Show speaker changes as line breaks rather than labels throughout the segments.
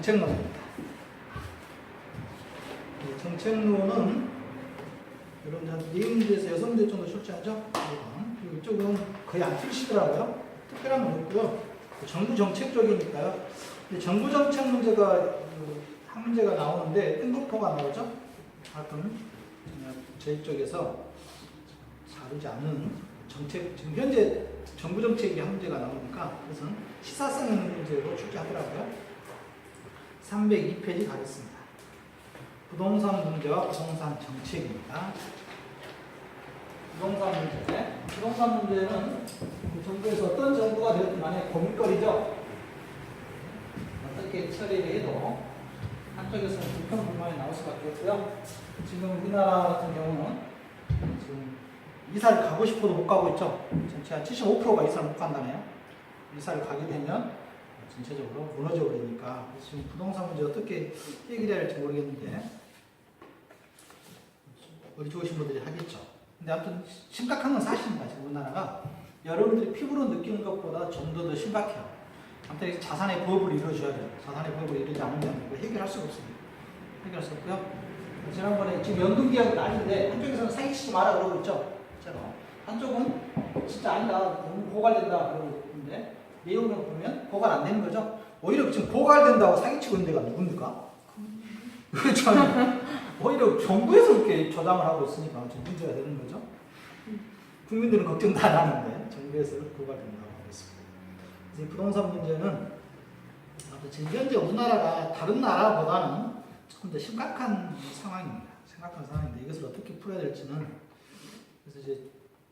정책론입니다. 정책론은 이런 네 문제에서 6문제 정도 출제하죠. 그리고 이쪽은 거의 안 틀리시더라고요. 특별한 건 없고요. 정부 정책 쪽이니까요. 근데 정부 정책 문제가 한 문제가 나오는데 뜬금포가 나오죠. 하여튼 저희 쪽에서 다루지 않는 정책, 지금 현재 정부 정책이 한 문제가 나오니까 그래서 시사성 있는 문제로 출제하더라고요. 302페이지 가겠습니다. 부동산 문제와 부동산 정책입니다. 부동산 문제는 정부에서 어떤 정부가 되었든 만약에 고민거리죠. 어떻게 처리를 해도 한쪽에서는 불평불만이 나올 수밖에 없고요. 지금 우리나라 같은 경우는 지금 이사를 가고 싶어도 못 가고 있죠. 전체 한 75%가 이사를 못 간다네요. 이사를 가게 되면 전체적으로 무너져 버리니까 지금 부동산 문제 어떻게 해결해야 할지 모르겠는데 우리 좋으신 분들이 하겠죠. 근데 아무튼 심각한 건 사실입니다. 지금 우리나라가 여러분들이 피부로 느끼는 것보다 좀 더 심각해요. 아무튼 자산의 부업을 이루어줘야 돼요. 자산의 부업을 이루지 않으면 이거 해결할 수가 없습니다. 해결할 수 없고요. 지난번에 지금 연금기업은 아닌데 한쪽에서는 사기치지 마라 그러고 있죠. 한쪽은 진짜 아니다. 너무 고갈된다 그러고 있는데 내용을 보면 고갈 안 되는 거죠. 오히려 지금 고갈된다고 사기치고 있는 데가 누굽니까? 그렇죠. 오히려 정부에서 이렇게 조장을 하고 있으니까 좀 문제가 되는 거죠. 국민들은 걱정도 안 하는데 정부에서 고갈된다고 하고 있습니다. 이제 부동산 문제는 지금 현재 우리나라가 다른 나라보다는 조금 더 심각한 상황입니다. 심각한 상황인데 이것을 어떻게 풀어야 될지는 그래서 이제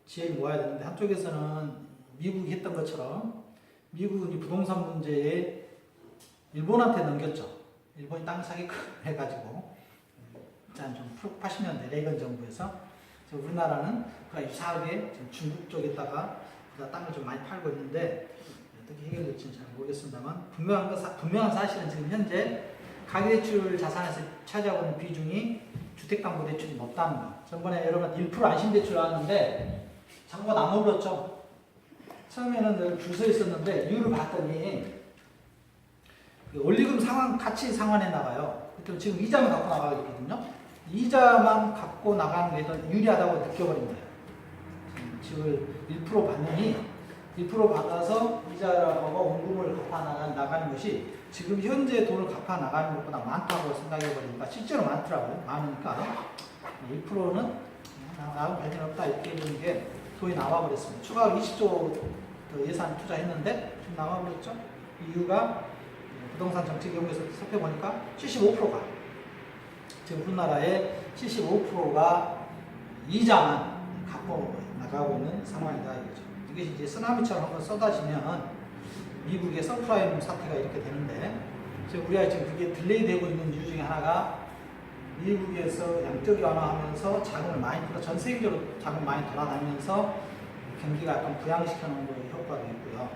지혜를 모아야 되는데 한쪽에서는 미국이 했던 것처럼 미국은 이 부동산 문제에 일본한테 넘겼죠. 일본이 땅 사기꾼 해가지고 좀 80년대 레이건 정부에서 우리나라는 그 유사하게 지금 중국 쪽에다가 땅을 좀 많이 팔고 있는데 어떻게 해결될지는 잘 모르겠습니다만 분명한 사실은 지금 현재 가계대출 자산에서 차지하고 있는 비중이 주택담보대출이 높다는 거. 전번에 여러분 1% 안심대출 나왔는데 장부가 나눠버렸죠. 처음에는 줄 서 있었는데 이유를 봤더니 원리금 상환 가치 상환해 나가요. 그때 지금 이자만 갖고 나가고 있거든요. 이자만 갖고 나가는 게 더 유리하다고 느껴버린 거예요. 집을 1% 받느니 1% 받아서 이자라고 원금을 갚아 나가는 것이 지금 현재 돈을 갚아 나가는 것보다 많다고 생각해 버리니까 실제로 많더라고요. 많으니까 1%는 나은 발전 없다 이렇게 보는 게 돈이 나와버렸습니다. 추가로 20조 예산 투자했는데 좀 나와버렸죠. 이유가 부동산 정책 연구에서 살펴보니까 75%가 지금 우리나라의 75%가 이자만 갖고 나가고 있는 상황이다 이거죠. 이것이 이제 쓰나미처럼 한번 쏟아지면 미국의 서프라임 사태가 이렇게 되는데 지금 우리가 지금 그게 딜레이 되고 있는 이유 중에 하나가 미국에서 양적 완화하면서 자금을 많이 풀어 전 세계적으로 자금 많이 돌아다니면서 경기가 약간 부양시켜 놓은 거에 효과가 있고요.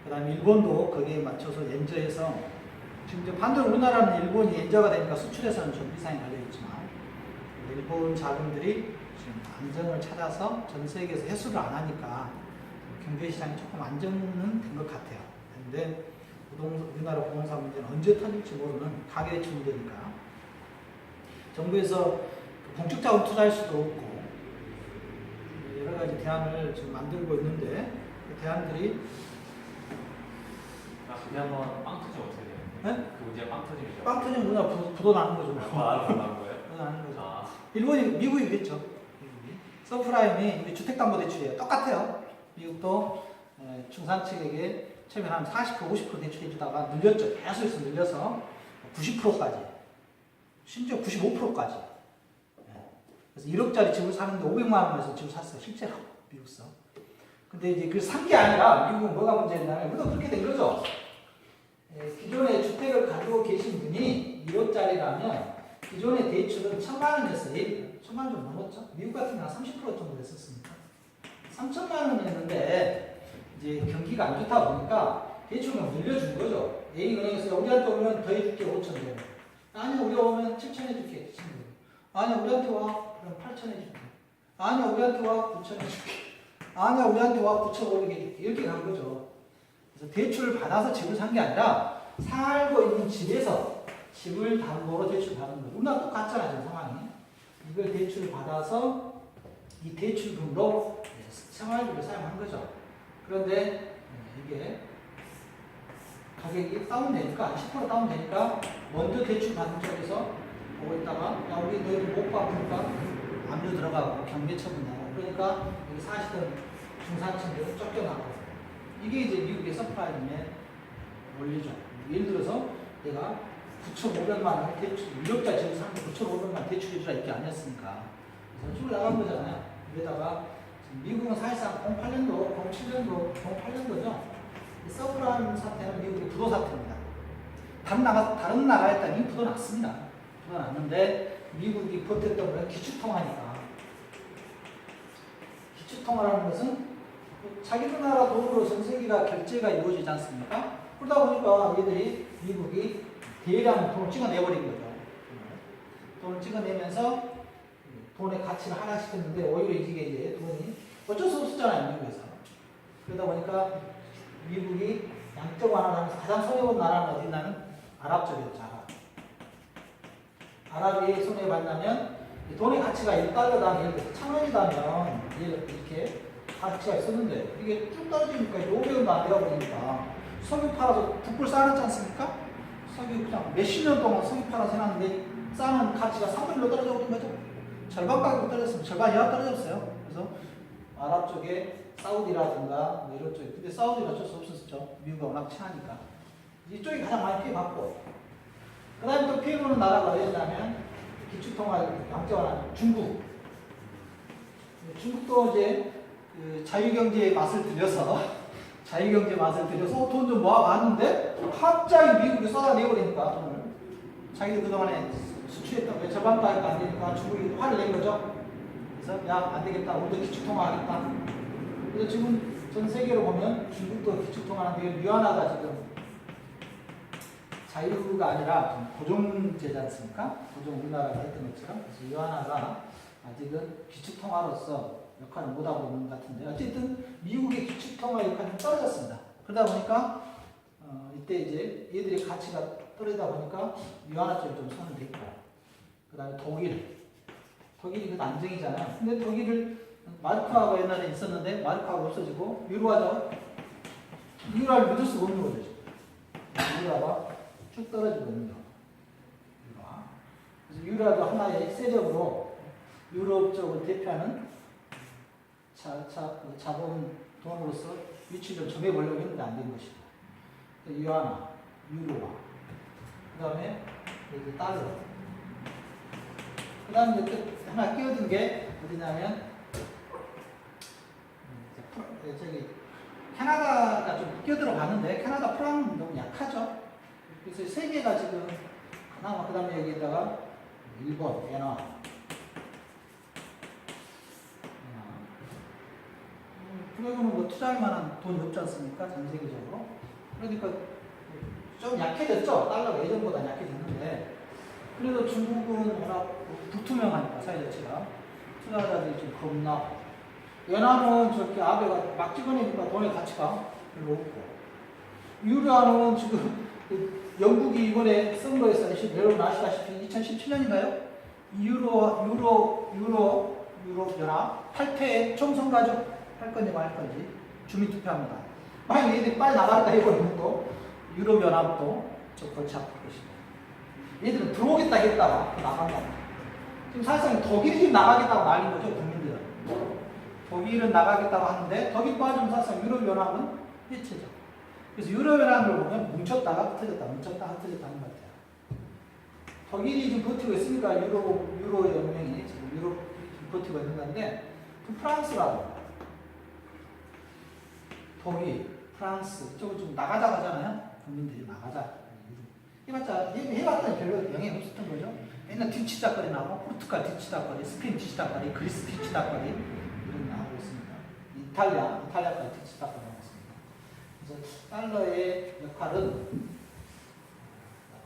그 다음에 일본도 거기에 맞춰서 연저해서 지금 이제 반대로 우리나라는 일본이 연저가 되니까 수출에서는 좀 비상이 걸려있지만 일본 자금들이 지금 안정을 찾아서 전 세계에서 회수를 안 하니까 경제시장이 조금 안정은 된 것 같아요. 그런데 우리나라 부동산 문제는 언제 터질지 모르는 가계대출 문제니까 정부에서 공적자금 투자할 수도 없고 여러 가지 대안을 지금 만들고 있는데 그 대안들이
그게 한번 빵 터지면 어떻게 돼요?
네?
그 문제가 빵 터지면
빵 터지면 우리나라 부도 나는 거죠.
나는 거예요?
나는 거죠.
아.
미국이겠죠. 미국이. 서프라임이 주택담보대출이에요. 똑같아요. 미국도 중산층에게 처음에 한 40%, 50% 대출해주다가 늘렸죠. 계속 해서 늘려서 90%까지. 심지어 95%까지. 그래서 1억짜리 집을 사는데 500만 원에서 집을 샀어요. 실제로. 미국서. 근데 이제 그 산 게 아니라 미국은 뭐가 문제냐면 우리도 그렇게 된 거죠. 기존에 주택을 가지고 계신 분이 1억짜리라면 기존의 대출은 1,000만 원이었어요. 1,000만 원 좀 넘었죠. 미국 같은 경우는 30% 정도 됐었으니까. 3,000만 원이었는데 이제 경기가 안 좋다 보니까 대출을 늘려준 거죠. A은행에서 우리한테 오면 더 해줄게 5,000 원. 아니 우리 오면 7,000 해줄게. 아니 우리한테 와 그럼 8,000 해줄게. 아니 우리한테 와 9,000 해줄게. 아니 우리한테 와 9,500 해줄게. 이렇게 간 거죠. 그래서 대출을 받아서 집을 산 게 아니라 살고 있는 집에서 집을 담보로 대출받는 거예요. 우리나라 똑같잖아요, 지금 상황이. 이걸 대출을 받아서 이 대출금으로 생활비를 사용한 거죠. 그런데 이게 가격이 다운되니까 10% 다운되니까 먼저 대출 받는 쪽에서 보고 있다가 야 우리 너희들 못 갚으니까 압류 들어가고 경계 처분 나가고 그러니까 여기 사시던 중산층들은 쫓겨나고 이게 이제 미국의 서프라임의 원리죠. 예를 들어서 내가 9,500만 원 대출, 유력자 지금 상대 9,500만 원 대출해주라 이게 아니었으니까 그래서 쭉 나간 거잖아요. 여기다가 미국은 사실상 08년도, 07년도, 08년도죠. 서브라임 사태는 미국의 부도 사태입니다. 다른 나라에 따라 이미 부도 났습니다. 부도 났는데 미국이 버텼던 건 기축통화니까. 기축통화라는 것은 자기들 나라 돈으로 전 세계가 결제가 이루어지지 않습니까? 그러다 보니까 얘들이 미국이 대량 돈을 찍어내버린 거죠. 돈을 찍어내면서 돈의 가치를 하락시켰는데 오히려 이게 이제 돈이 어쩔 수 없었잖아요, 미국에서. 그러다 보니까 미국이 양적 완화하면서 가장 손해본 나라는 어디냐면 아랍 쪽이었죠. 아랍이 손해봤냐면 돈의 가치가 1달러당 예를 들어서 1,000원이라면 이렇게 가치가 있었는데 이게 쭉 떨어지니까 500원도 안 되어버리니까 석유 팔아서 북불 쌓아놨지 않습니까? 석유 그냥 몇십 년 동안 석유 팔아서 해놨는데 쌓아놓은 가치가 3분의 1로 떨어져 버린 거죠. 절반 가격으로 떨어졌습니다. 절반 이하 떨어졌어요. 그래서 아랍 쪽에 사우디라든가 뭐 이런 쪽에 근데 사우디가 어쩔 수 없었죠. 미국과 워낙 친하니까 이쪽이 가장 많이 피해받고 그 다음에 또 피해보는 나라가 어디냐면 기축통화 양적완화 중국. 중국도 이제 그 자유경제의 맛을 들여서 돈 좀 모아봤는데 갑자기 미국이 쏟아내버리니까 돈을 자기들 그동안에 수출했던 게 절반 가격 안 되니까 중국이 화를 낸 거죠. 그래서 야 안 되겠다, 우리도 기축통화 하겠다. 그래서 지금 전 세계로 보면 중국도 기축통화하는데 위안화가 지금 자유가 아니라 좀 고정제지 않습니까? 고정 우리나라가 했던 것처럼. 그래서 위안화가 아직은 기축통화로서 역할을 못하고 있는 것 같은데 어쨌든 미국의 기축통화 역할이 떨어졌습니다. 그러다 보니까 이때 이제 얘들의 가치가 떨어지다 보니까 위안화 쪽이 좀 손을 댔고 그 다음에 독일이 그 안정이잖아요. 근데 독일을 마르크화가 옛날에 있었는데 마르크화가 없어지고 유로화죠. 유로화를 믿을 수가 없는 거죠. 유로화가 쭉 떨어지고 있는 거. 유로화. 그래서 유로화도 하나의 액세적으로 유럽 쪽을 대표하는 자본 돈으로서 위치를 정해보려고 했는데 안 된 것이고. 위안화, 유로화. 그 다음에 여기 달러. 그 다음에 하나 끼어든 게 어디냐면 저기 캐나다가 좀 끼어들어 가는데 캐나다 프랑은 너무 약하죠. 그래서 세 개가 지금 그나마 그 다음에 여기에다가 일본, 베나 그러고는 뭐 투자할 만한 돈이 없지 않습니까? 전 세계적으로. 그러니까 좀 약해졌죠. 달러가 예전보다 약해졌는데 그래도 중국은 워낙 불투명하니까 사회 자체가 투자자들이 좀 겁나. 연합은 저렇게 아베가 막 찍어내니까 돈의 가치가 별로 없고 유로화는 지금 영국이 이번에 선거에서 여러분 아시다시피 2017년인가요? 유럽연합 8패에 총선가죠? 할 건지 말 건지 주민투표합니다. 만약 얘들이 빨리 나가겠다 해버리면 또 유럽연합도 저 골치 아플 것입니다. 얘들은 들어오겠다 했다가 나간다. 지금 사실상 독일이 지금 나가겠다고 날린 거죠, 국민들은. 독일은 나가겠다고 하는데 독일 빠지면 사실상 유럽연합은 해체죠. 그래서 유럽연합을 보면 뭉쳤다가 흩어졌다, 뭉쳤다가 흩어졌다 하는 것 같아요. 독일이 지금 버티고 있으니까 유로연맹이 지금 유럽 버티고 있는 건데 프랑스라고 독일, 프랑스 이쪽은 좀 나가자 하잖아요. 국민들이 나가자. 해봤더니 별로 영향이 없었던 거죠. 맨날 뒤치다거리 나오고 포르투갈 뒤치다거리, 스페인 뒤치다거리, 그리스 뒤치다거리 이런 나오고 있습니다. 이탈리아까지 뒤치다거리 나오고 있습니다. 그래서 달러의 역할은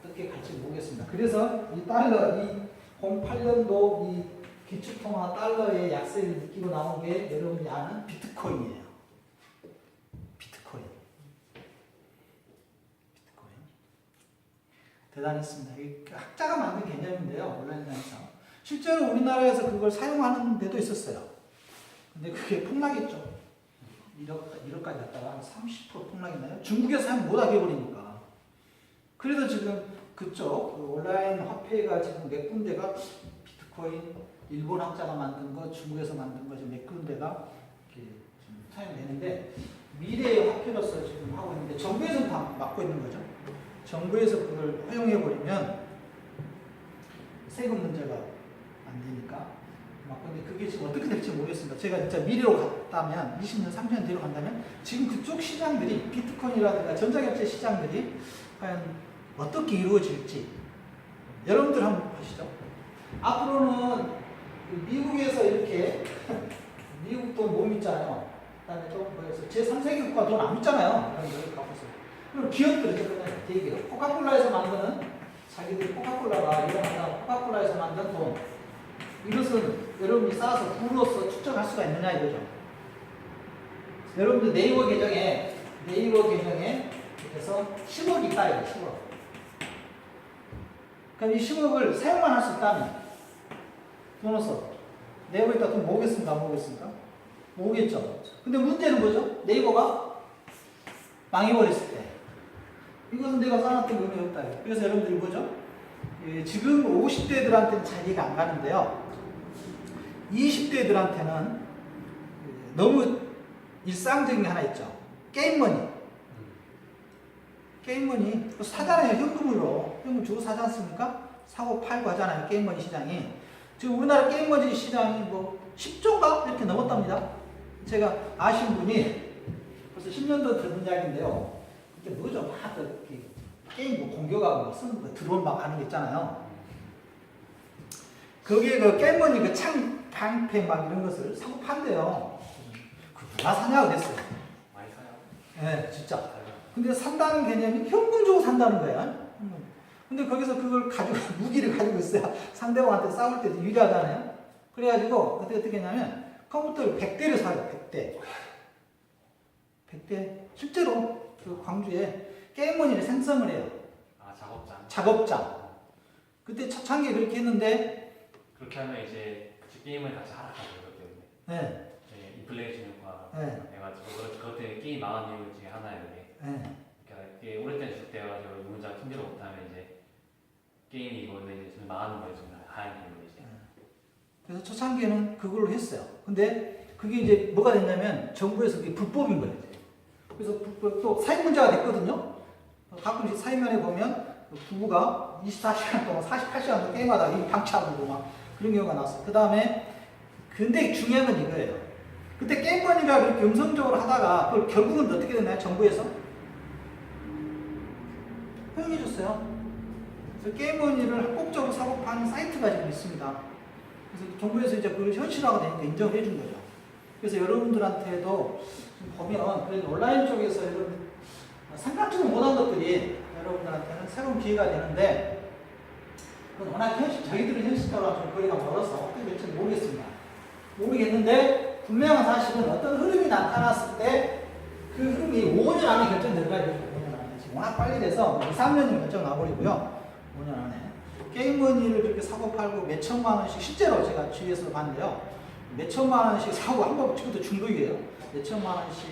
어떻게 갈지 모르겠습니다. 그래서 이 달러, 이 08년도 이 기축통화 달러의 약세를 느끼고 나온 게 여러분이 아는 비트코인이에요. 비트코인. 대단했습니다. 이게 학자가 만든 개념인데요. 온라인상에서. 실제로 우리나라에서 그걸 사용하는 데도 있었어요. 근데 그게 폭락했죠. 1억까지 갔다가 한 30% 폭락했나요? 중국에서 사용 못하게 해버리니까. 그래서 지금 그쪽 그 온라인 화폐가 지금 몇 군데가 비트코인, 일본 학자가 만든 거, 중국에서 만든 거 지금 몇 군데가 이렇게 지금 사용되는데 미래의 화폐로서 지금 하고 있는데 정부에서는 다 막고 있는 거죠. 정부에서 그걸 허용해버리면 세금 문제가 안 되니까 막고 있는데 그게 지금 어떻게 될지 모르겠습니다. 제가 진짜 미래로 갔다면 20년, 30년 뒤로 간다면 지금 그쪽 시장들이 비트코인이라든가 전자결제 시장들이 과연 어떻게 이루어질지 여러분들 한번 보시죠. 앞으로는 미국에서 이렇게 미국 돈 못 믿잖아요. 그다음에 또 뭐였어? 제3세계 국가 돈 안 믿잖아요. 이런 걸 갖고 있어요. 그럼 기업들 어쨌거나 대기업, 코카콜라에서 만드는 자기들이 코카콜라가 유명하다. 코카콜라에서 만든 돈 이것은 여러분이 쌓아서 부로서 축적할 수가 있느냐 이거죠. 여러분들 네이버 계정에 그래서 10억이 있다 이거 10억. 그럼 이 10억을 사용만 할 수 있다면 돈으로서 네이버에다 돈 모으겠습니까? 안 모으겠습니까? 모으겠죠. 근데 문제는 뭐죠? 네이버가 망해버렸을 때 이것은 내가 쌓아놨던 게 의미 없다. 그래서 여러분들이 뭐죠? 지금 50대들한테는 잘 이해가 안 가는데요. 20대들한테는 너무 일상적인 게 하나 있죠. 게임머니. 게임머니 사잖아요. 현금으로. 현금 주고 사지 않습니까? 사고 팔고 하잖아요. 게임머니 시장이. 지금 우리나라 게임머니 시장이 뭐 10조가 이렇게 넘었답니다. 제가 아신 분이 벌써 10년도 된 이야기인데요. 이게 뭐죠? 막 이렇게 게임 뭐 공격하고 막 쓰는 거 드론 막 하는 거 있잖아요. 거기에 그 게임머니 그 방패 막 이런 것을 사고 판대요. 그 누가 사냐고 그랬어요.
많이 사요?
네, 진짜. 근데 산다는 개념이 현금 주고 산다는 거야. 근데 거기서 그걸 가지고, 무기를 가지고 있어야 상대방한테 싸울 때도 유리하잖아요. 그래가지고, 어떻게 했냐면, 컴퓨터를 100대를 사요, 100대. 100대. 실제로, 그 광주에 게임머니를 생성을 해요.
아, 작업장.
작업장. 그때 초창기에 그렇게 했는데,
그렇게 하면 이제 게임을 같이 하락하죠, 그것 때문에.
네.
네, 인플레이션 효과
네.
해가지고 그것 때문에 게임 망한 이유 중에 하나예요, 이게.
네.
그러니까 이게 오랫동안 지속되어가지고 유문자가 팀대로 못하면 이제 게임이 이거는 이제 좀 망하는 거예요, 좀 하얀 게임으로 이제.
그래서 초창기에는 그걸로 했어요. 근데 그게 이제 뭐가 됐냐면 정부에서 그게 불법인 거예요. 이제. 그래서 또 사회 문제가 됐거든요. 가끔씩 사회면에 보면 부부가 24시간 동안 48시간 동안 게임하다가 이 방치하고 막 그런 경우가 나왔어요. 그 다음에 근데 중요한 건 이거예요. 그때 게임머니가 그렇게 음성적으로 하다가 그걸 결국은 어떻게 됐나요? 정부에서 허용해줬어요. 그래서 게임머니를 합법적으로 사고 파는 사이트가 지금 있습니다. 그래서 정부에서 이제 그걸 현실화가 되니까 인정을 해준 거죠. 그래서 여러분들한테도 보면 그래도 온라인 쪽에서 이런 생각지도 못한 것들이 여러분들한테는 새로운 기회가 되는데 그건 워낙 저희들은 현실적으로 좀 거리가 멀어서 어떻게 될지 모르겠는데 분명한 사실은 어떤 흐름이 나타났을 때 그 흐름이 5년 안에 결정될 거예요. 5년 안에. 지금 워낙 빨리 돼서 2, 3년이면 결정 나버리고요. 5년 안에. 게임머니를 그렇게 사고 팔고 몇 천만 원씩 실제로 제가 주위에서 봤는데요. 몇 천만 원씩 사고 한 번 찍어도 중독이에요. 몇 천만 원씩.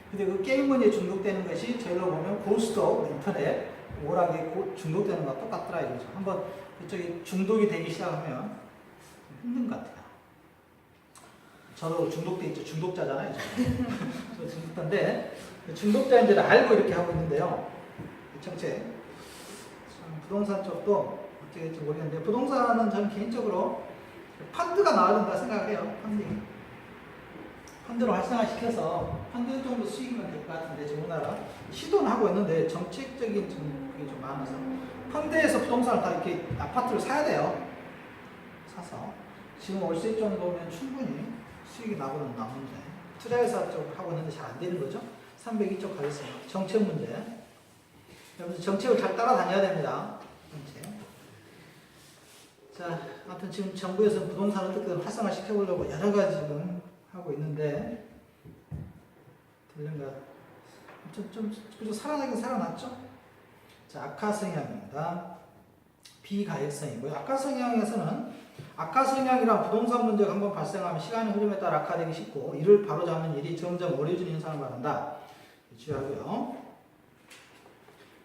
근데 그 게임머니에 중독되는 것이 저희로 보면 고스톱, 인터넷, 오락에 중독되는 거와 똑같더라 이거죠. 한번 그쪽이 중독이 되기 시작하면 힘든 것 같아요. 저도 중독돼 있죠. 중독자잖아요. 저 중독자인데 중독자인지를 알고 이렇게 하고 있는데요. 정책. 부동산 쪽도 어떻게 될지 모르겠는데 부동산은 저는 개인적으로 펀드가 나와야 된다 생각해요. 펀드를 활성화시켜서 펀드 정도 수익이면 될 것 같은데 지금 우리나라 시도는 하고 있는데 정책적인 그게 좀 많아서 펀드에서 부동산을 다 이렇게 아파트를 사야 돼요. 사서 지금 월세 정도면 충분히 수익이 나고는 나오는데 투자회사 쪽 하고 있는데 잘 안 되는 거죠. 302쪽 가겠습니다. 정책 문제. 여러분 정책을 잘 따라다녀야 됩니다. 정책. 자, 아무튼 지금 정부에서 부동산을 어떻게든 활성화 시켜보려고 여러 가지 지금 하고 있는데 들린가? 좀 그래도 살아나긴 살아났죠. 자, 악화성향입니다. 비가역성이고요. 악화성향에서는 악화성향이란 부동산 문제가 한번 발생하면 시간의 흐름에 따라 악화되기 쉽고 이를 바로잡는 일이 점점 어려워지는 현상을 말한다. 주의하고요.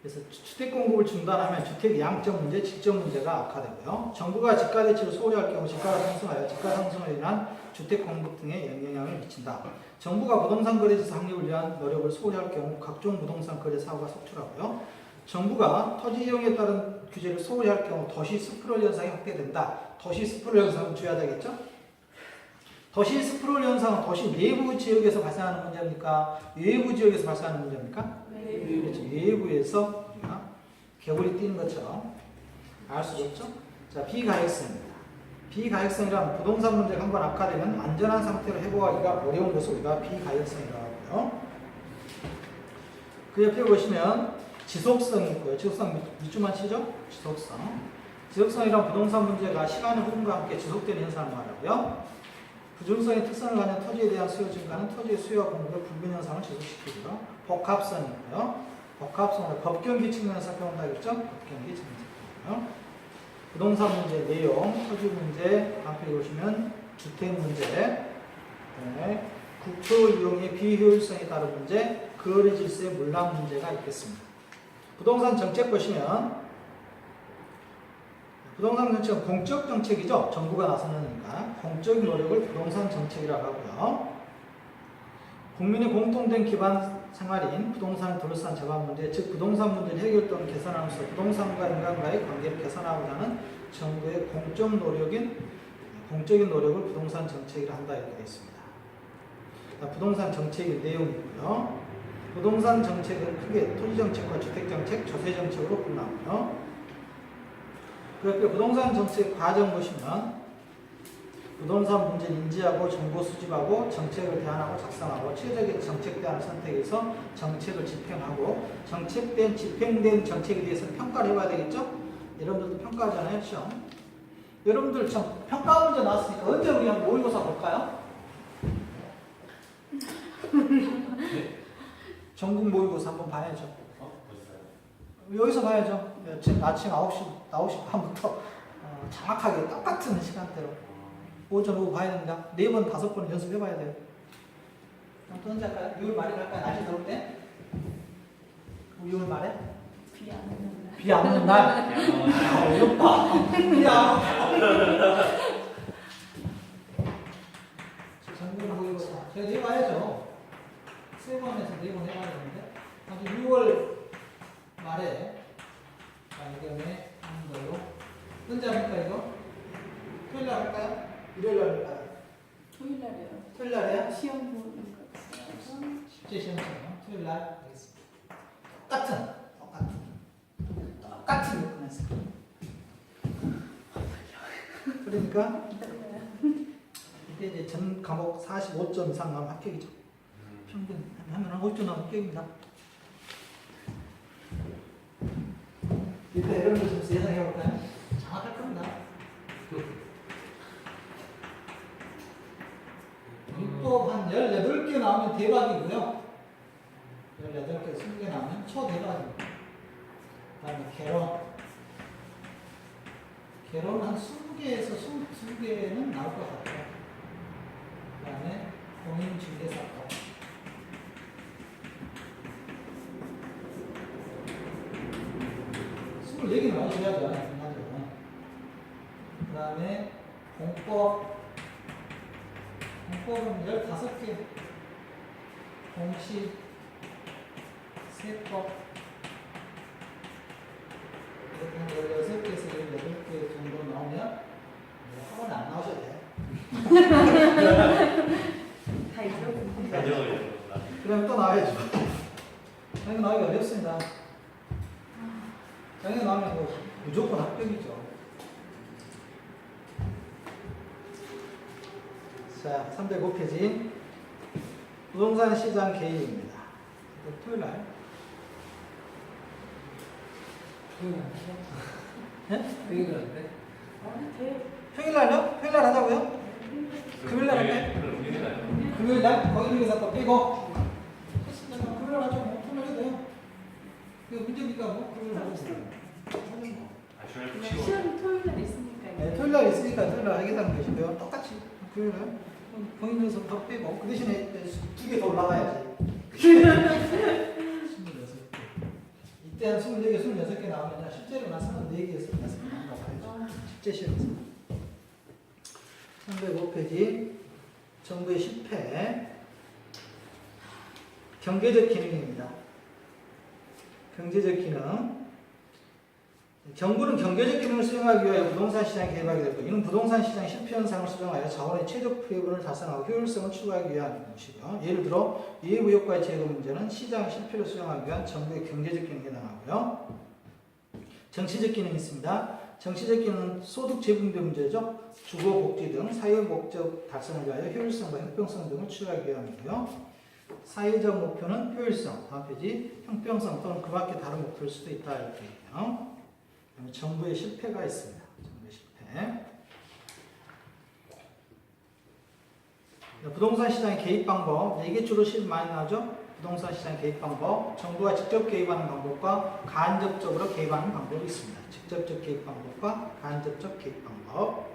그래서 주택 공급을 중단하면 주택 양적 문제, 질적 문제가 악화되고요. 정부가 집가 대출을 소홀히 할 경우 집가가 상승하여 집가 상승으로 인한 주택 공급 등에 영향을 미친다. 정부가 부동산 거래지수 확립을 위한 노력을 소홀히 할 경우 각종 부동산 거래 사고가 속출하고요. 정부가 토지 이용에 따른 규제를 소홀히 할 경우 도시 스프롤 현상이 확대된다. 도시 스프롤 현상은 주의하자겠죠? 도시 스프롤 현상은 도시 내부 지역에서 발생하는 문제입니까? 외부 지역에서 발생하는 문제입니까? 그렇죠. 외부에서 우리가 개구리 뛰는 것처럼 알 수 있죠? 자, 비가역성입니다. 비가역성이란 부동산 문제가 한번 악화되면 안전한 상태로 회복하기가 어려운 것을 우리가 비가역성이라고 하고요. 그 옆에 보시면 지속성이 있고요. 지속성 밑줄만 치죠? 지속성. 지속성이란 부동산 문제가 시간의 흐름과 함께 지속되는 현상을 말하고요. 부중성의 특성을 가진 토지에 대한 수요 증가는 토지의 수요와 공급의 불균 현상을 지속시키고요. 복합성이 있고요. 복합성은 법경기 측면에서 살펴본다겠죠? 법경기 측면에서 살펴보고요. 부동산 문제 내용, 토지 문제, 앞에 보시면 주택 문제, 네. 국토 이용의 비효율성에 따른 문제, 거래 질서의 문란 문제가 있겠습니다. 부동산 정책 보시면 부동산 정책은 공적 정책이죠. 정부가 나서니까 공적인 노력을 부동산 정책이라고 하고요. 국민의 공통된 기반 생활인 부동산을 둘러싼 재반 문제, 즉 부동산 문제를 해결 또는 개선하면서 부동산과 인간과의 관계를 개선하고자 하는 정부의 공적인 노력을 부동산 정책이라 한다 이렇게 되어 있습니다. 부동산 정책의 내용이고요. 부동산 정책은 크게 토지정책과 주택정책, 조세정책으로 분류하고요. 그 옆에 부동산 정책 과정 보시면 부동산 문제를 인지하고 정보 수집하고 정책을 대안하고 작성하고 최적의 정책 대안을 선택해서 정책을 집행하고 집행된 정책에 대해서 평가를 해봐야 되겠죠? 여러분들도 평가하잖아요, 시험. 여러분들 참 평가 문제 나왔으니까 언제 우리 한번 모의고사 볼까요?
네?
전국 모의고사 한번 봐야죠.
벌써요?
여기서 봐야죠. 지금 아침 9시 반부터 정확하게 똑같은 시간대로 오전 오후 봐야 됩니다. 4번, 5번 연습해봐야 돼요. 또 언제 할까요? 6월 말에 갈까요? 날씨 더울 때? 6월 말에?
비 안 오는 날.
비 안 오는 날? 어렵다. 비 안 오는 날. 전국 모의고사. 제가 내일 봐야죠. 3번에서 4번 해봐야 되는데. 아주 6월 말에 이번에 하는 걸로. 언제 합니까 이거? 토요일 날 할까요? 일요일 날 할까요?
토요일 날이요.
토요일 날에요?
시험 보는 거 있어요.
실제 시험처럼 토요일 날 하겠습니다. 똑같은 요건에서. 그러니까 이때 이제 전 과목 45점 이상 나오면 합격이죠. 평균 하면 한 5점 나오면 합격입니다. 이때 여러분들 점수 예상해 볼까요? 정확할 겁니다. 율법 한 18개 나오면 대박이고요. 18개, 20개 나오면 초대박입니다. 그 다음에 개론 한 20개에서 22개는 나올 것 같아요. 그 다음에 공인중개사법. 을 얘기 나오셔야죠. 중간적으로. 그 다음에 공법은 15개. 공시, 세법. 이렇게 한 16개에서 18개 정도 나오면 학원에 안 나오셔도 돼요.
다 잊어버린다.
그럼 또 나와야죠. 이거 나오기 어렵습니다. 장애 나오면 뭐 무조건 합격이죠. 자, 305페이지. 부동산 시장 개입입니다. 토요일 날. 네?
토요일 날인데?
평일 날요? 평일 날 하자고요? 금요일 날 할까요? 금요일 날? 거기 중에서 또 빼고. 금요일 날 하죠. 뭐, 토요일 해도 돼요. 문제니까 뭐 그걸 하고
주말
그냥
치고
시험이 토요일 날 있으니까.
네, 토요일 날 있으니까 토요일 날 하겠다는 것이고요. 똑같이 토요일 날 본인 연습 빼고 그 대신에 2개 더 올라가야지. 26개. 이때 한 24개, 26개 나오면 실제로 나서는 4개에서 6개 나와야죠. 실제 시험에서. 305페이지 정부의 실패 경제적 기능입니다. 경제적 기능. 정부는 경제적 기능을 수행하기 위하여 부동산 시장에 개입하게 되고 이는 부동산 시장 실패 현상을 수정하여 자원의 최적 부여분을 달성하고 효율성을 추구하기 위한 것이고요. 예를 들어 예부 효과의 제거 문제는 시장 실패를 수정하기 위한 정부의 경제적 기능에 해당하고요. 정치적 기능이 있습니다. 정치적 기능은 소득 재분배 문제죠. 주거 복지 등 사회 목적 달성을 위하여 효율성과 형평성 등을 추구하기 위함이고요. 사회적 목표는 효율성, 다음 페이지 형평성 또는 그 밖에 다른 목표일 수도 있다 이렇게 얘기해요. 정부의 실패가 있습니다. 정부의 실패. 부동산 시장의 개입 방법, 이게 주로 많이 나오죠. 부동산 시장 개입 방법, 정부가 직접 개입하는 방법과 간접적으로 개입하는 방법이 있습니다. 직접적 개입 방법과 간접적 개입 방법.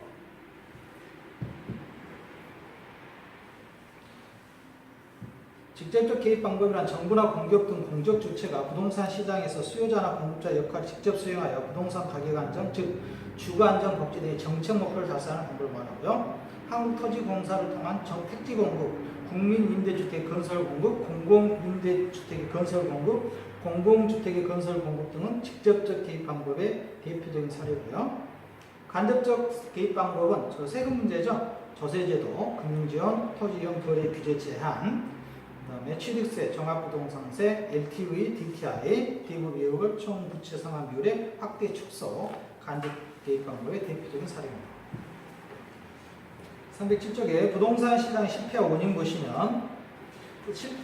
직접적 개입 방법이란 정부나 공기업 등 공적 주체가 부동산 시장에서 수요자나 공급자 역할을 직접 수행하여 부동산 가격 안정, 즉 주거 안정 복지 등의 정책 목표를 달성하는 방법을 말하고요. 한국토지공사를 통한 택지 공급, 국민임대주택 건설 공급, 공공임대주택의 건설 공급, 공공주택의 건설 공급 등은 직접적 개입 방법의 대표적인 사례고요. 간접적 개입 방법은 세금 문제죠. 조세제도, 금융지원, 토지이용 거래 규제 제한, 그 다음에 취득세, 종합부동산세, LTV, DTI, 대부비율, 총부채 상환 비율의 확대 축소, 간접 개입 방법의 대표적인 사례입니다. 307쪽에 부동산 시장의 실패와 원인 보시면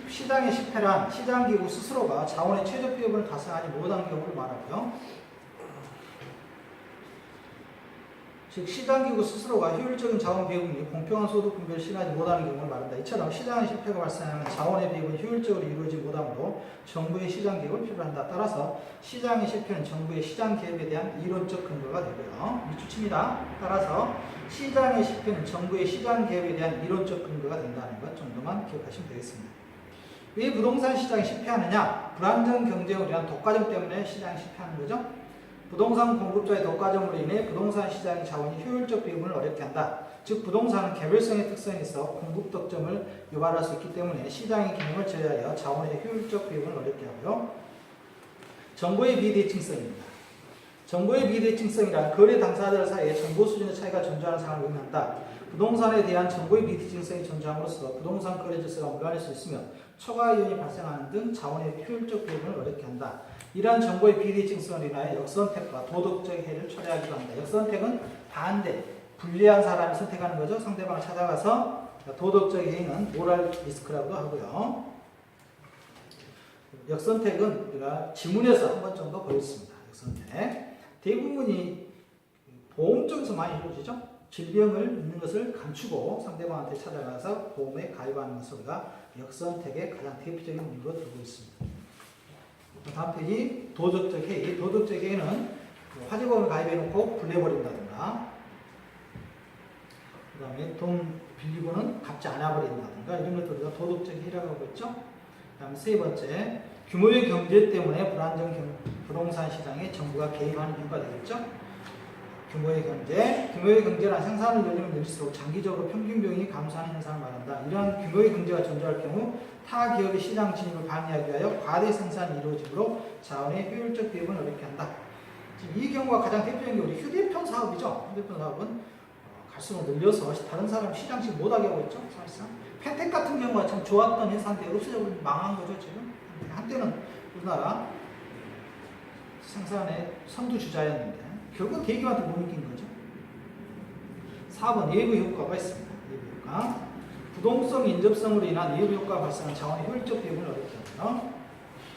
시장의 실패란 시장기구 스스로가 자원의 최저 비율을 달성하지 못한 경우를 말하고요. 즉 시장기구 스스로가 효율적인 자원 비용 및 공평한 소득 분배를 실행하지 못하는 경우를 말한다. 이처럼 시장의 실패가 발생하면 자원의 비용이 효율적으로 이루어지지 못하므로 정부의 시장 개입을 필요한다. 따라서 시장의 실패는 정부의 시장 개입에 대한 이론적 근거가 되고요. 이 추측입니다. 따라서 시장의 실패는 정부의 시장 개입에 대한 이론적 근거가 된다는 것 정도만 기억하시면 되겠습니다. 왜 부동산 시장이 실패하느냐? 불안정 경쟁으로 인한 독과점 때문에 시장이 실패하는 거죠. 부동산 공급자의 독과점으로 인해 부동산 시장의 자원이 효율적 배분을 어렵게 한다. 즉 부동산은 개별성의 특성이 있어 공급 독점을 유발할 수 있기 때문에 시장의 기능을 제어하여 자원의 효율적 배분을 어렵게 하고요. 정보의 비대칭성입니다. 정보의 비대칭성이란 거래 당사자들 사이에 정보 수준의 차이가 존재하는 상황을 의미한다. 부동산에 대한 정보의 비대칭성이 존재함으로써 부동산 거래 질서가 무관할 수 있으며 초과 이윤이 발생하는 등 자원의 효율적 배분을 어렵게 한다. 이러한 정보의 비대칭성을 인하여 역선택과 도덕적 해를 초래하기도 한다. 역선택은 반대, 불리한 사람이 선택하는 거죠. 상대방을 찾아가서 도덕적 해는 모랄 리스크라고도 하고요. 역선택은 우리가 지문에서 한 번 정도 보였습니다. 역선택. 대부분이 보험 쪽에서 많이 이루어지죠. 질병을 있는 것을 감추고 상대방한테 찾아가서 보험에 가입하는 것을 우리가 역선택의 가장 대표적인 이유로 들고 있습니다. 다음 페이지 도덕적 해이. 도덕적 해이는 화재보험에 가입해놓고 불내버린다든가 그 다음에 돈 빌리고는 갚지 않아버린다든가 이런 것들을 우리가 도덕적 해이라고 하고 있죠. 그 다음에 세 번째 규모의 경제 때문에 불안정 부동산 시장에 정부가 개입하는 이유가 되겠죠. 규모의 경제. 규모의 경제란 생산을 늘리면 늘릴수록 장기적으로 평균 비용이 감소하는 현상을 말한다. 이러한 규모의 경제가 존재할 경우 타 기업의 시장 진입을 방해하기 위하여 과대 생산이 이루어지므로 자원의 효율적 비용을 어렵게 한다. 지금 이 경우가 가장 대표적인 게 우리 휴대폰 사업이죠. 휴대폰 사업은 갈수록 늘려서 다른 사람이 시장 진입 못하게 하고 있죠. 사실상. 펜텍 같은 경우가 참 좋았던 회사인데 없어져서 망한 거죠. 지금. 한때는 우리나라 생산의 선두주자였는데 결국 대기업한테 못 이긴 거죠. 4번 예부 효과가 있습니다. 예부 효과. 부동성 인접성으로 인한 예부 효과가 발생한 자원의 효율적 배분을 어렵게 하고요.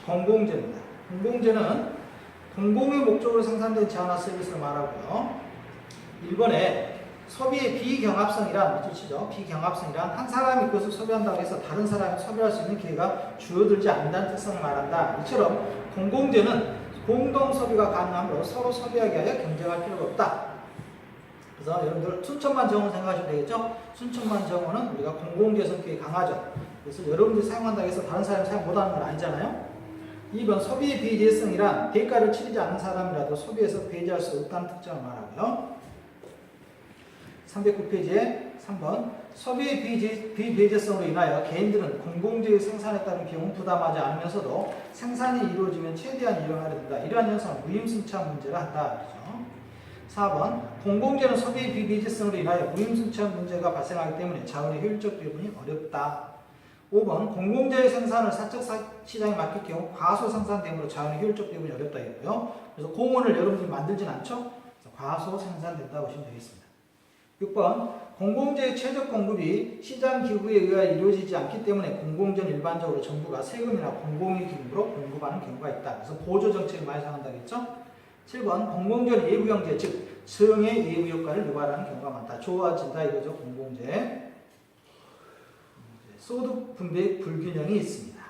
공공재입니다. 공공재는 공공의 목적으로 생산된 자원화 서비스를 말하고요. 1번에 소비의 비경합성이란 뜻이죠. 비경합성이란 한 사람이 그것을 소비한다고 해서 다른 사람이 소비할 수 있는 기회가 줄어들지 않는다는 특성을 말한다. 이처럼 공공재는 공동 소비가 가능하므로 서로 소비하기 위하여 경쟁할 필요가 없다. 그래서 여러분들 순천만 정원 생각하시면 되겠죠? 순천만 정원은 우리가 공공재 성격이 강하죠. 그래서 여러분들이 사용한다고 해서 다른 사람이 사용 못하는 건 아니잖아요. 2번 소비의 비이재성이란 대가를 치르지 않는 사람이라도 소비에서 배제할 수 없다는 특징을 말하고요. 309페이지에 3번 소비의 비배제성으로 인하여 개인들은 공공재의 생산에 따른 비용을 부담하지 않으면서도 생산이 이루어지면 최대한 이용하려 든다. 이러한 현상을 무임승차 문제라 한다. 그렇죠? 4번 공공재는 소비의 비배제성으로 인하여 무임승차 문제가 발생하기 때문에 자원의 효율적 배분이 어렵다. 5번 공공재의 생산을 사적 시장에 맡길 경우 과소 생산됨으로 자원의 효율적 배분이 어렵다 했고요. 그래서 공원을 여러분들이 만들진 않죠? 과소 생산된다고 보시면 되겠습니다. 6번 공공재의 최적 공급이 시장 기구에 의하여 이루어지지 않기 때문에 공공재는 일반적으로 정부가 세금이나 공공의 기금으로 공급하는 경우가 있다. 그래서 보조 정책을 많이 사용한다겠죠? 7번 공공재는 예부 경제 즉 성의 예부 효과를 유발하는 경우가 많다. 좋아진다 이거죠. 공공재. 소득 분배 불균형이 있습니다.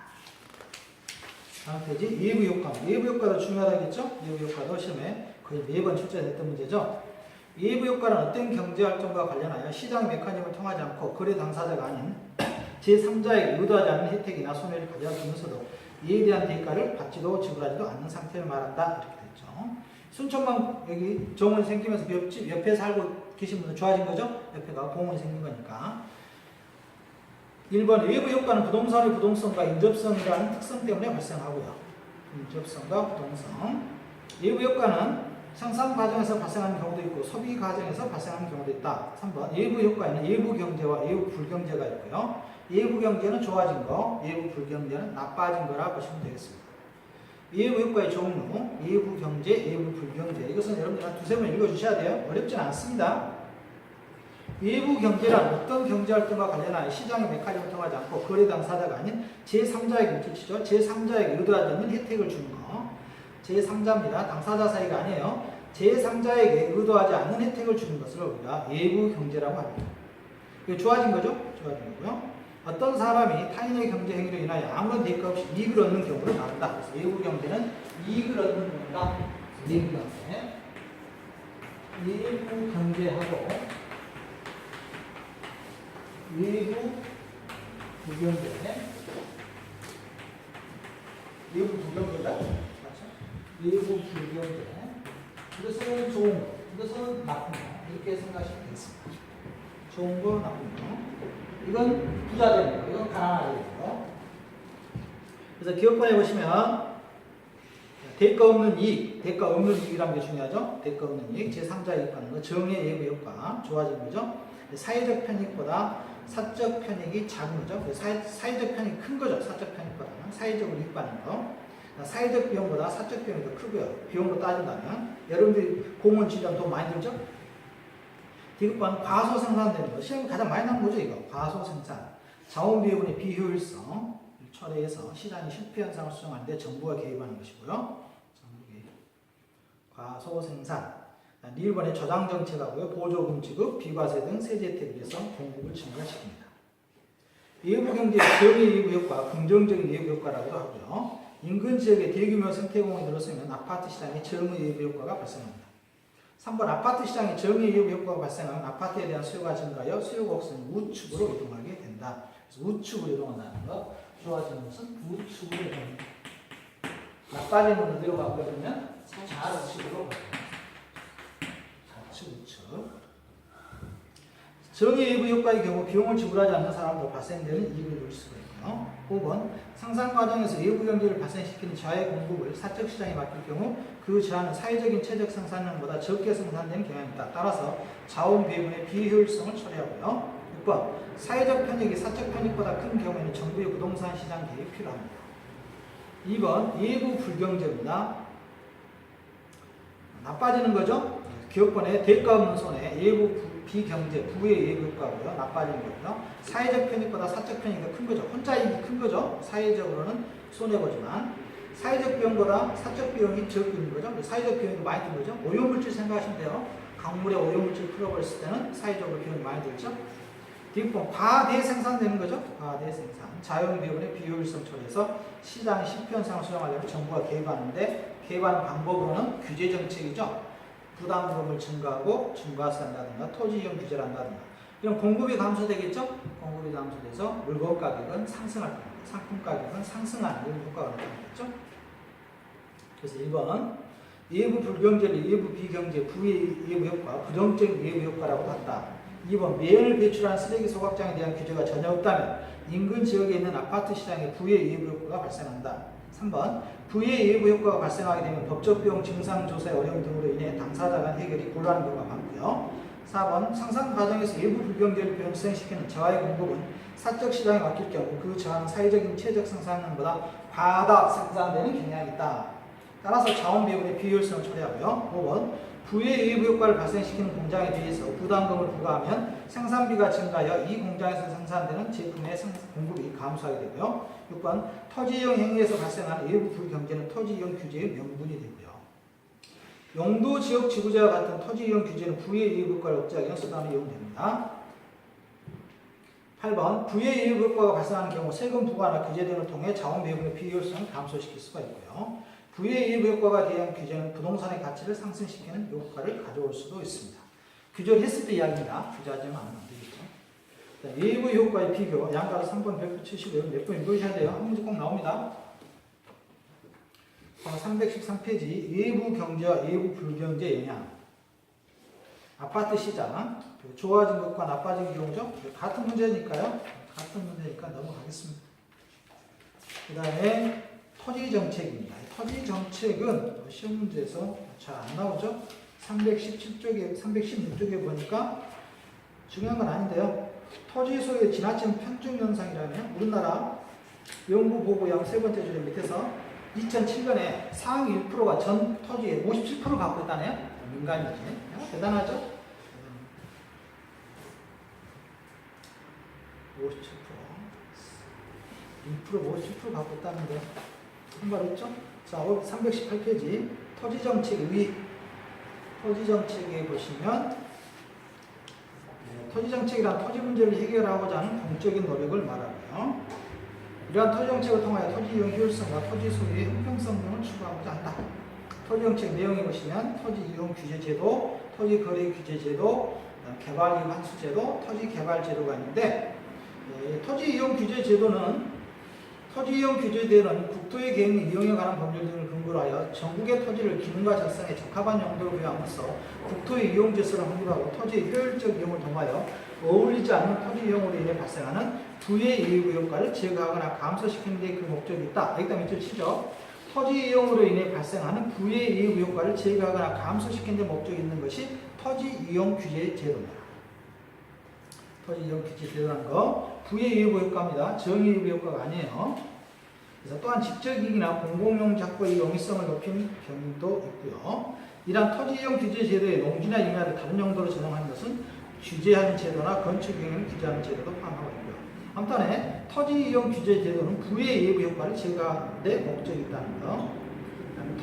다음 페이지 예부 효과. 예부 효과도 중요하다겠죠? 예부 효과도 시험에 거의 매번 출제됐던 문제죠. 예부 효과는 어떤 경제 활동과 관련하여 시장의 메커니즘을 통하지 않고 거래 당사자가 아닌 제3자에게 의도하지 않는 혜택이나 손해를 가져가면서도 이에 대한 대가를 받지도 지불하지도 않는 상태를 말한다. 이렇게 됐죠. 순천만 여기 정원이 생기면서 옆에 살고 계신 분은 좋아진 거죠? 옆에가 공원이 생긴 거니까. 1번 외부 효과는 부동산의 부동성과 인접성이라는 특성 때문에 발생하고요. 인접성과 부동성. 외부 효과는 생산 과정에서 발생하는 경우도 있고 소비 과정에서 발생하는 경우도 있다. 3번 예부 효과에는 예부 경제와 예부 불경제가 있고요. 예부 경제는 좋아진 거, 예부 불경제는 나빠진 거라 보시면 되겠습니다. 예부 효과의 종류, 예부 경제, 예부 불경제. 이것은 여러분들 한 두세 번 읽어주셔야 돼요. 어렵진 않습니다. 예부 경제란 어떤 경제 활동과 관련하여 시장의 메커니즘을 통하지 않고 거래 당사자가 아닌 제3자에게 뜻이죠. 제3자에게 의도하지 않는 혜택을 주는 거. 제3자입니다. 당사자 사이가 아니에요. 제3자에게 의도하지 않는 혜택을 주는 것을 우리가 예부 경제라고 합니다. 이게 좋아진 거죠? 좋아진 거고요. 어떤 사람이 타인의 경제 행위로 인하여 아무런 대가 없이 이익을 얻는 경우를 말한다. 그래서 예부 경제는 이익을 얻는 겁니다. 예부 경제. 예부 경제하고 예부 불경제. 예부 불경제다. 맞죠? 예부 불경제. 이것은 좋은 거, 이것은 나쁜 거. 이렇게 생각하시면 되겠습니다. 좋은 거, 나쁜 거. 이건 부자 되는 거, 이건 가난하게 되는 거. 그래서 기업권에 보시면 대가 없는 이익, 대가 없는 이익이라는 게 중요하죠. 대가 없는 이익, 제3자 이익하는 거, 정의 예부 효과 좋아진 거죠. 사회적 편익보다 사적 편익이 작은 거죠. 사회적 편익이 큰 거죠. 사적 편익보다는 사회적으로 이익받는 거. 사회적 비용보다 사적 비용이 더 크고요. 비용으로 따진다면 여러분들이 공원 지으려면 돈 많이 들죠? 디귿번 과소 생산되는 거. 시험이 가장 많이 나온 거죠. 이거 과소 생산. 자원 비용의 비효율성 철회해서 시장의 실패 현상을 수정하는데 정부가 개입하는 것이고요. 정부 개입. 과소 생산. 1번에 저장 정책하고요. 보조금 지급, 비과세 등 세제 혜택을 위해서 공급을 증가시킵니다. 예부 경제의 정의 예부 효과, 긍정적인 예부 효과라고도 하고요. 인근 지역에 대규모 생태공원이 들어서면 아파트 시장에 정의 예부 효과가 발생합니다. 3번 아파트 시장에 정의 예부 효과가 발생하면 아파트에 대한 수요가 증가하여 수요 곡선이 우측으로 이동하게 된다. 그래서 우측으로 이동한다는 거. 좋아지는 것은 우측으로 이동합니다. 나빠지는 건 어디로 가거든요? 좌측으로 갑니다. 우측. 정의 예부 효과의 경우 비용을 지불하지 않는 사람도 발생되는 이익을 누릴 수가 있고요. 5번 생산 과정에서 예부 경제를 발생시키는 자의 공급을 사적 시장에 맡길 경우 그 자는 사회적인 최적 생산량보다 적게 생산되는 경향이 있다. 따라서 자원 배분의 비효율성을 처리하고요. 6번 사회적 편익이 사적 편익보다 큰 경우에는 정부의 부동산 시장 개입이 필요합니다. 2번 예부 불경제입니다. 나빠지는 거죠. 기업권의 대가 없는 손해, 예부 비경제, 부의 예부 효과고요. 나빠지는 거고요. 사회적 편익보다 사적 편익이 더 큰 거죠. 혼자 이익이 큰 거죠. 사회적으로는 손해보지만 사회적 비용보다 사적 비용이 적은 거죠. 사회적 비용이 많이 든 거죠. 오염물질 생각하시면 돼요. 강물에 오염물질 풀어버렸을 때는 사회적으로 비용이 많이 들죠. 뒷부분 과대생산되는 거죠. 과대생산. 자연비용의 비효율성 처리해서 시장의 시편상을 수정하려면 정부가 개입하는데 개입하는 방법으로는 규제정책이죠. 부담금을 증가하고 증가세 한다든가 토지이용 규제를 한다든가 이런 공급이 감소되겠죠. 공급이 감소돼서 물건 가격은 상승할 겁니다. 상품 가격은 상승하는 이런 효과가 나타나겠죠. 그래서 1번 예부 불경제를 예부 비경제 부의 예부 효과 부정적 예부 효과라고 봤다. 2번 매연을 배출하는 쓰레기 소각장에 대한 규제가 전혀 없다면 인근 지역에 있는 아파트 시장에 부의 예부 효과가 발생한다. 3번 부의 예부 효과가 발생하게 되면 법적 비용 증상 조사의 어려움 등으로 인해 당사자 간 해결이 곤란한 경우가 많고요. 4번 상상 과정에서 예부 불경제를 발생시키는 저하의 공급은 사적 시장에 맡길 경우 그 저하는 사회적인 체적 생산량보다 과다 생산되는 경향이 있다. 따라서 자원 비용의 비효율성을 처리하고요. 5번 부의 예부 효과를 발생시키는 공장에 대해서 부담금을 부과하면 생산비가 증가하여 이 공장에서 생산되는 제품의 공급이 감소하게 되고요. 6번 토지이용 행위에서 발생하는 예부 불경제는 토지이용 규제의 명분이 되고요. 용도 지역 지구제와 같은 토지이용 규제는 부의 예부 효과를 억제하기 위한 수단으로 이용됩니다. 8번 부의 예부 효과가 발생하는 경우 세금 부과나 규제 등을 통해 자원 비용의 비효율성을 감소시킬 수가 있고요. 부의 예부 효과가 대한 규제는 부동산의 가치를 상승시키는 효과를 가져올 수도 있습니다. 규제를 했을 때 이야기입니다. 규제하지만 안 되겠죠. 예부 효과의 비교, 양가로 3번 175번 몇 번 읽으셔야 돼요. 한 문제 꼭 나옵니다. 313페이지 예부 경제와 예부 불경제 영향. 아파트 시장, 좋아진 것과 나빠진 경우죠. 같은 문제니까요. 같은 문제니까 넘어가겠습니다. 그 다음에 토지 정책입니다. 토지 정책은 시험 문제에서 잘 안 나오죠. 317쪽에, 316쪽에 보니까 중요한 건 아닌데요. 토지 소유의 지나친 편중 현상이라면 우리나라 연구 보고형 세 번째 줄에 밑에서 2007년에 상위 1%가 전 토지의 57% 갖고 있다네요. 민간이지. 대단하죠? 57%. 57% 갖고 있다는데 한말 했죠? 자, 318페이지 토지정책 토지정책에 보시면 토지정책이란 토지 문제를 해결하고자 하는 공적인 노력을 말하고요. 이러한 토지정책을 통하여 토지이용 효율성과 토지 소유의 형평성 등을 추구하고자 한다. 토지정책 내용에 보시면 토지이용 규제제도, 토지거래 규제제도, 개발이익 환수제도, 토지개발제도가 있는데 토지이용 규제제도는 토지이용 규제제도는 국토의 계획 및 이용에 관한 법률 등을 근거로 하여 전국의 토지를 기능과 작성에 적합한 용도로 부여함으로써 국토의 이용 질서를 확립하고 토지의 효율적 이용을 통하여 어울리지 않는 토지 이용으로 인해 발생하는 부의 예부 효과를 제거하거나 감소시키는 데 그 목적이 있다. 여기다 밑줄 치죠. 토지 이용으로 인해 발생하는 부의 예부 효과를 제거하거나 감소시키는 데 목적이 있는 것이 토지 이용 규제 제도입니다. 토지 이용 규제 제도라는 거 부의 예부 효과입니다. 정의 예부 효과가 아니에요. 그래서 또한 직접이익이나 공공용 작부의 용이성을 높인 경우도 있고요. 이러한 토지 이용 규제 제도의 농지나 임야를 다른 용도로 전용하는 것은 규제하는 제도나 건축 경영을 규제하는 제도도 포함하고 있고요. 아무튼 토지 이용 규제 제도는 부의 예부 효과를 제거하는 데 목적이 있다는 거.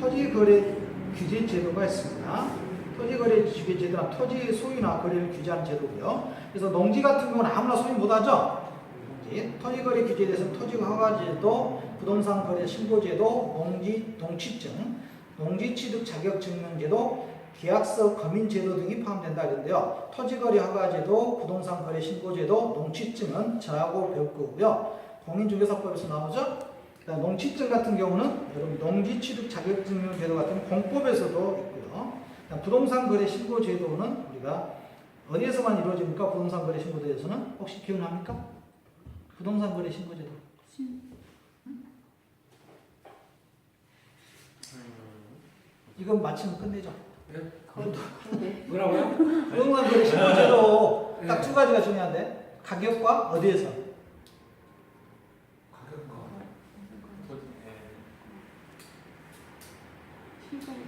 토지 거래 규제 제도가 있습니다. 토지 거래 규제 제도는 토지의 소유나 거래를 규제하는 제도고요. 그래서 농지 같은 경우는 아무나 소유 못하죠. 토지 거래 규제에 대해서는 토지 허가제도, 부동산 거래 신고제도, 농지 동취증, 농지 취득 자격 증명제도, 계약서 검인제도 등이 포함된다 그랬는데요. 토지거래 허가제도, 부동산 거래 신고제도, 농취증은 저하고 별거고요. 공인중개사법에서 나오죠. 농취증 같은 경우는 여러분 농지 취득 자격 증명제도 같은 공법에서도 있고요. 부동산 거래 신고제도는 우리가 어디에서만 이루어집니까? 부동산 거래 신고제도에서는 혹시 기억납니까? 부동산 거래 신고제도. 이건 마치면 끝내죠.
뭐라고요?
부동산 거래 신고제도 딱 두 가지가 중요한데 가격과 어디에서?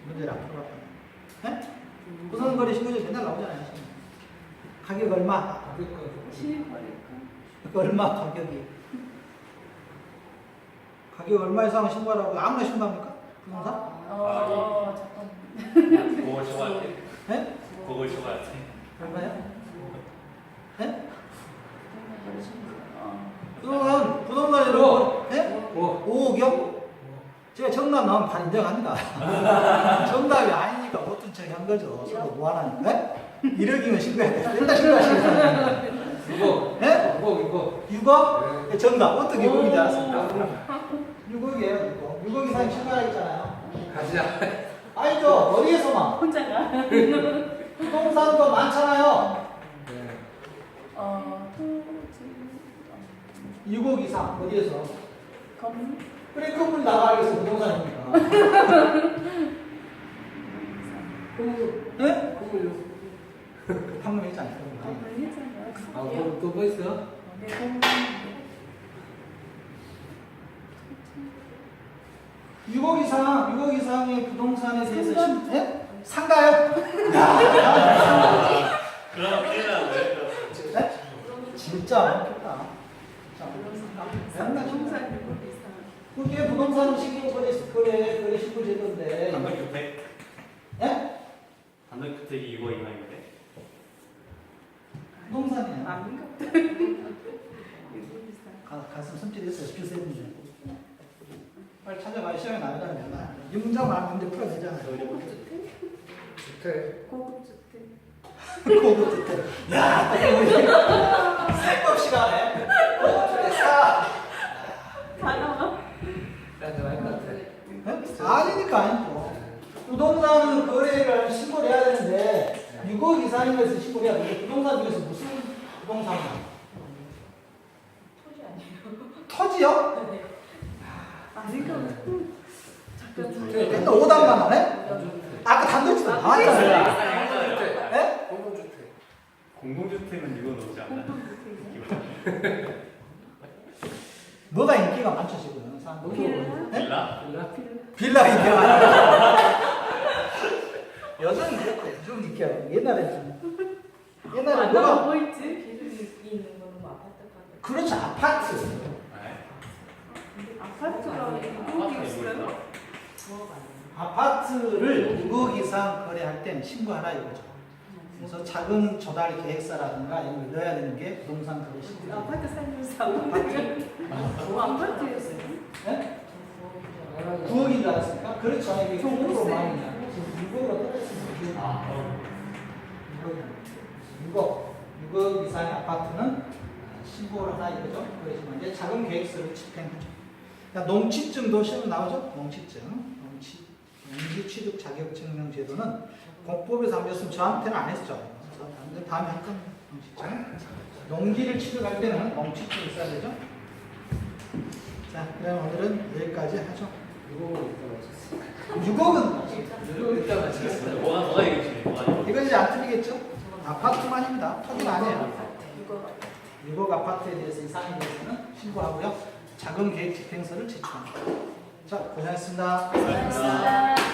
문제를 앞으로 갈까요? 네? 부동산 거래 신고제도 맨날 나오잖아요. 가격 얼마? 얼마 가격이? 가격 얼마 이상을 신고하라고 아무나 신고합니까? 부동산?
잠깐.
그걸 좋아하지?
네?
그걸 좋아하지?
얼마요? 네? 나오면 반 인정합니다. 정답이 아니니까 못된 척 한 거죠. 서로 무한하니까. 네? 1억이면 신고해야 돼. 일단 신고하시겠어요.
6억.
네?
6억.
6억?
네.
정답. 어떻게 6억인지 알았습니다.
아,
6억이에요, 6억. 6억 이상 신고하겠잖아요.
가자.
알죠? 어디에서만?
혼자가.
부동산도 많잖아요.
네.
토지.
6억 이상. 어디에서?
건물.
그래, 건물 나가겠어. 부동산이니까.
건물.
네?
건물요.
방금 했잖아요.
건물 했잖아요.
아, 그럼 또뭐 있어?
네, 건물.
6억 이상, 6억 이상의 부동산에 대해서 예? 상가요? 야,
그럼 큰일 나는데.
네? 진짜 많겠다. 맨날
부동산 이거 비싼.
그게 부동산 신고 거래 신고 제도인데.
단독주택?
예?
단독주택이 6억 이상인데.
부동산이에요.
아닌가 보다. 이거 비싼.
가슴 섬찟했어요. 필수했는데. 빨리 찾아봐. 시험에 나오잖아요. 문장 많은 문제 풀어야 되잖아요.
고급주택?
주택.
고급주택.
고급주택. 야, 딱 세법 시간에 고급주택 사.
다 나와?
나도 알것 같아.
네? 아니니까 아니고. 부동산 거래를 신고를 해야 되는데 6억 이상인 것을 신고를 해야 되는데 부동산 중에서 무슨 부동산이야?
토지 아니에요?
터지요?
네. 아닌가 보다. 잠깐.
근데 오답만 하네?
건조주택.
아까 단독주택 나왔잖아요.
건조주택.
네?
공동주택.
공동주택은 6억 넘지 않나?
고급주택이야?
뭐가 인기가 많죠 지금? 사람들.
빌라?
빌라?
빌라.
빌라 인기가 많아요. 여전히 그랬대. 요즘 인기가 옛날에는
안
뭐가
나와 뭐 있지? 빌라 있는 거는 뭐 아파트 가격.
그렇죠 아파트.
네.
근데 아파트가 6억이 있어요?
아파트를 6억 이상 거래할 때는 신고하라 이거죠. 그래서 작은 조달 계획서라든가 이런 걸 넣어야 되는 게 부동산 거래 신고.
아파트 살면서 아파트였어요?
네? 9억인 줄 알았습니까? 그렇죠. 이게 9억으로 많이 나요. 지금 6억으로 떨어졌습니다. 6억 이상의 아파트는 신고를 하나 이거죠. 그래서 이제 자금 계획서를 집행하죠. 그러니까 농취증도 시험 나오죠. 농취증, 농지 취득 자격 증명 제도는 공법에서 안 배웠으면 저한테는 안 했죠. 그래서 다음에 할 겁니다. 농취증. 농지를 취득할 때는 농취증이 있어야 되죠. 자, 그럼 오늘은 여기까지 하죠. 6억은
6억 있다 맞췄어.
뭐가 이겼지? 뭐가 이겼지?
이건 이제 안 틀리겠죠? 아파트만입니다. 터지는 아니에요. 6억 아파트에 대해서 이상에 대해서는 신고하고요. 자금 계획 집행서를 제출합니다. 자, 고생하셨습니다.
감사합니다.